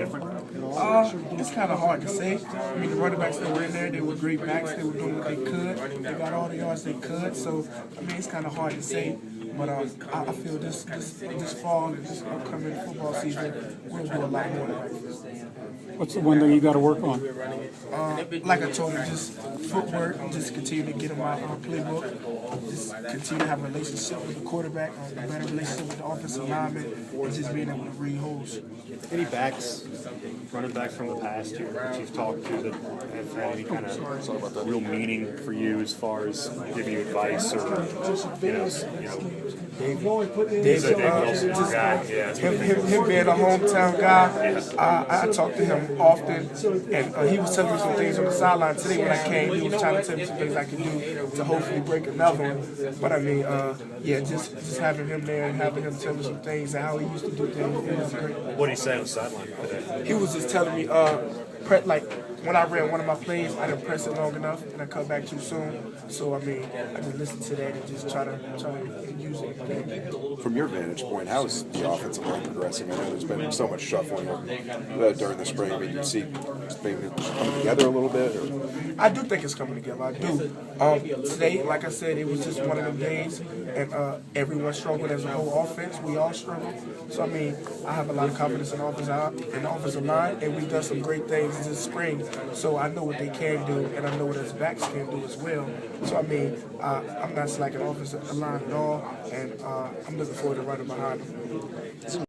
different? It's kind of hard to say. I mean, the running backs that were in there, they were great backs. They were doing what they could. They got all the yards they could. So, I mean, it's kind of hard to say. But I feel this fall and this upcoming football season, we'll do a lot more. What's the one thing you got to work on? Like I told him, just footwork, just continue to get him our playbook, just continue to have a relationship with the quarterback, a better relationship with the offensive lineman, and just being able to read holes. Any backs, running backs from the past year that you've talked to that have had any kind of real meaning for you as far as giving you advice or Dave Wilson, your guy, yeah. him being a hometown guy, I talked to him often, and he was telling me some things on the sideline today when I came. He was trying to tell me some things I could do to hopefully break another one. But I mean, yeah, just having him there and having him tell me some things and how he used to do things, it was great. What did he say on the sideline today? He was just telling me, like when I ran one of my plays, I didn't press it long enough and I cut back too soon. So I mean, I just listen to that and just try to use it. From your vantage point, how is the offensive line progressing? I know there's been so much shuffling during the spring. I mean, you see maybe coming together a little bit? Or? I do think it's coming together. I do. Today, like I said, it was just one of them days, and everyone struggled as a whole offense. We all struggled. So I mean, I have a lot of confidence in the offensive line, and we've done some great things this spring. So I know what they can do, and I know what us backs can do as well. So I mean, I'm not slacking offensive line at all, and I'm looking forward to running behind them.